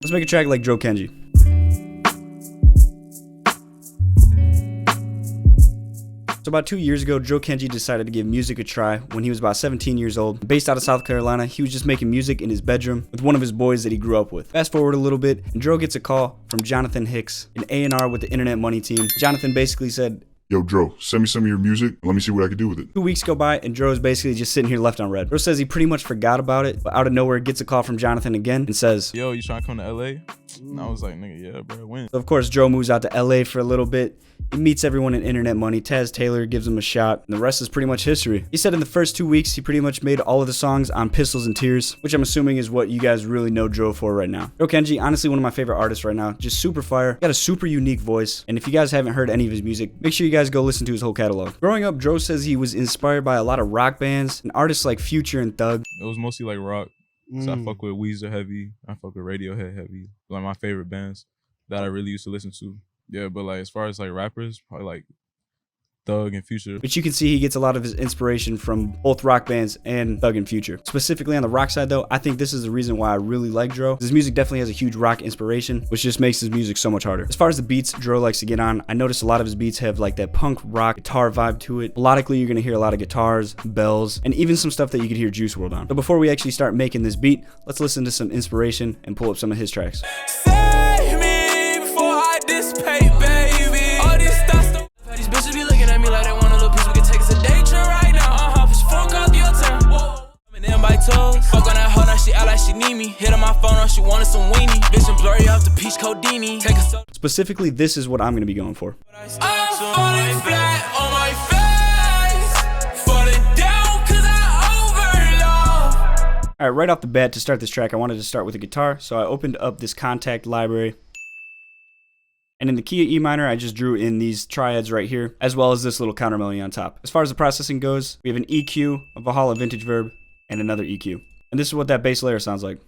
Let's make a track like DRO KENJI. So about 2 years ago, DRO KENJI decided to give music a try when he was about 17 years old. Based out of South Carolina, he was just making music in his bedroom with one of his boys that he grew up with. Fast forward a little bit, and DRO gets a call from Jonathan Hicks, an A&R with the Internet Money team. Jonathan basically said, "Yo, DRO, send me some of your music and let me see what I can do with it." 2 weeks go by, and DRO is basically just sitting here left on red. DRO says he pretty much forgot about it, but out of nowhere gets a call from Jonathan again and says, "Yo, you trying to come to LA?" And I was like, "Nigga, yeah, bro, when?" So of course, DRO moves out to LA for a little bit. He meets everyone in Internet Money. Taz Taylor gives him a shot, and the rest is pretty much history. He said in the first 2 weeks, he pretty much made all of the songs on Pistols and Tears, which I'm assuming is what you guys really know DRO for right now. DRO KENJI, honestly one of my favorite artists right now. Just super fire. Got a super unique voice, and if you guys haven't heard any of his music, make sure you guys go listen to his whole catalog. Growing up, DRO says he was inspired by a lot of rock bands and artists like Future and Thug. It was mostly like rock. So I fuck with Weezer heavy. I fuck with Radiohead heavy. Like my favorite bands that I really used to listen to. Yeah, but like as far as like rappers, probably like Thug and Future. But you can see he gets a lot of his inspiration from both rock bands and Thug and Future. Specifically on the rock side though, I think this is the reason why I really like DRO. His music definitely has a huge rock inspiration, which just makes his music so much harder. As far as the beats DRO likes to get on, I noticed a lot of his beats have like that punk rock guitar vibe to it. Melodically, you're gonna hear a lot of guitars, bells, and even some stuff that you could hear Juice WRLD on. So before we actually start making this beat, let's listen to some inspiration and pull up some of his tracks. Save me before I dissipate, baby. All these thoughts, these bitches be looking at me like they want a little piece. We can take us a day trip right now. Push phone call through your time. Whoa. Coming in by toes. Fuck on that hoe, now she act like she need me. Hit on my phone, now she wanted some weenie. Bitch and blurry off the peach codeine. Take a Specifically, this is what I'm gonna be going for. I'm falling flat on my face. Falling down cause I overlove. Alright, right off the bat to start this track, I wanted to start with a guitar, so I opened up this contact library. And in the key of E minor, I just drew in these triads right here, as well as this little counter melody on top. As far as the processing goes, we have an EQ, a Valhalla vintage verb, and another EQ. And this is what that bass layer sounds like.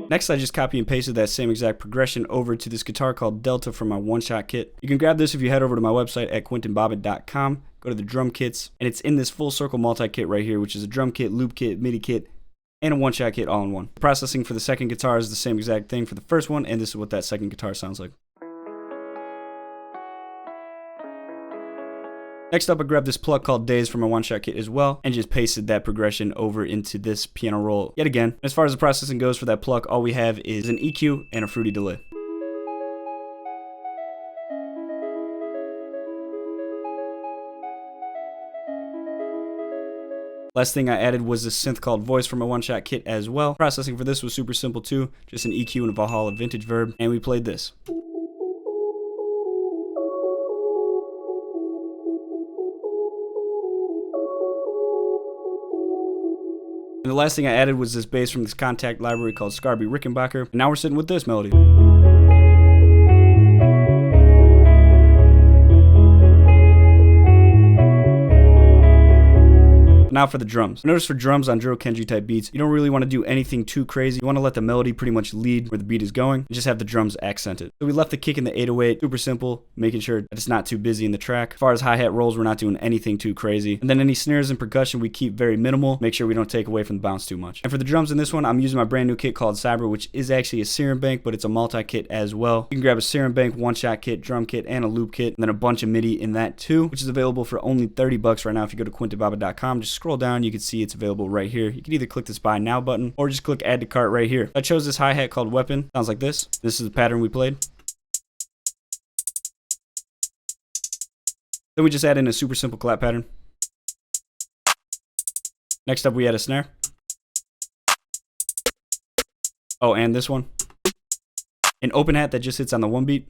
Next, I just copy and pasted that same exact progression over to this guitar called Delta from my one-shot kit. You can grab this if you head over to my website at quintonbobbitt.com, go to the drum kits, and it's in this full circle multi-kit right here, which is a drum kit, loop kit, MIDI kit, and a one-shot kit all in one. The processing for the second guitar is the same exact thing for the first one, and this is what that second guitar sounds like. Next up, I grabbed this plug called Days from my one-shot kit as well, and just pasted that progression over into this piano roll yet again. As far as the processing goes for that plug, all we have is an EQ and a fruity delay. Last thing I added was this synth called Voice from my one-shot kit as well. Processing for this was super simple too, just an EQ and a Valhalla vintage verb, and we played this. And the last thing I added was this bass from this contact library called Scarby Rickenbacker. And now we're sitting with this melody. Now for the drums. Notice for drums on DRO KENJI type beats, you don't really want to do anything too crazy. You want to let the melody pretty much lead where the beat is going and just have the drums accented. So we left the kick in the 808, super simple, making sure that it's not too busy in the track. As far as hi-hat rolls, we're not doing anything too crazy. And then any snares and percussion we keep very minimal, make sure we don't take away from the bounce too much. And for the drums in this one, I'm using my brand new kit called Cyber, which is actually a Serum Bank, but it's a multi-kit as well. You can grab a Serum Bank one-shot kit, drum kit, and a loop kit, and then a bunch of MIDI in that too, which is available for only 30 bucks right now. If you go to quintonbobbitt.com, just scroll down, you can see it's available right here. You can either click this buy now button or just click add to cart right here. I chose this hi-hat called Weapon. Sounds like this. This is the pattern we played. Then we just add in a super simple clap pattern. Next up we add a snare. Oh, and this one. An open hat that just hits on the one beat.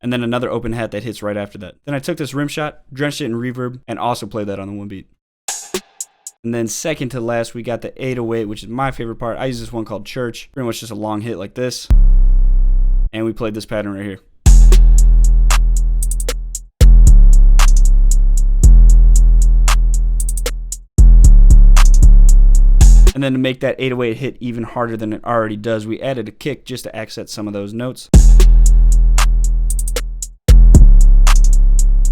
And then another open hat that hits right after that. Then I took this rim shot, drenched it in reverb, and also played that on the one beat. And then second to last, we got the 808, which is my favorite part. I use this one called Church. Pretty much just a long hit like this. And we played this pattern right here. And then to make that 808 hit even harder than it already does, we added a kick just to accent some of those notes.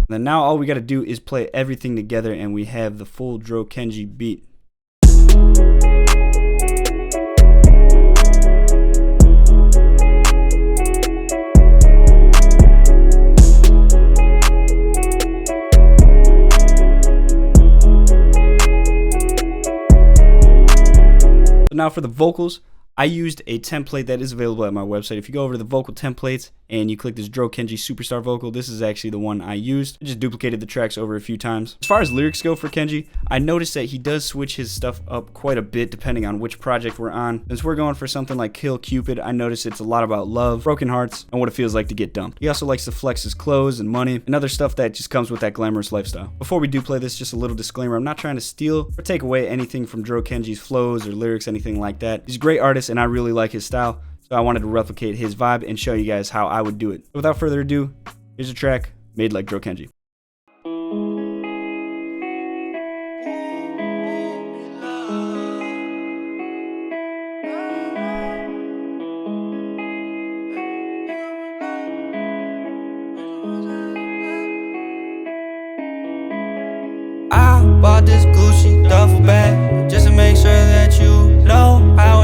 And then now all we got to do is play everything together and we have the full DRO Kenji beat. Now for the vocals, I used a template that is available at my website. If you go over to the vocal templates and you click this DRO Kenji Superstar vocal, this is actually the one I used. I just duplicated the tracks over a few times. As far as lyrics go for Kenji, I noticed that he does switch his stuff up quite a bit depending on which project we're on. Since we're going for something like Kll Cupid, I noticed it's a lot about love, broken hearts, and what it feels like to get dumped. He also likes to flex his clothes and money and other stuff that just comes with that glamorous lifestyle. Before we do play this, just a little disclaimer, I'm not trying to steal or take away anything from DRO Kenji's flows or lyrics, anything like that. He's a great artist and I really like his style, so I wanted to replicate his vibe and show you guys how I would do it. So without further ado, here's a track made like DRO Kenji. I bought this Gucci duffel bag just to make sure that you know how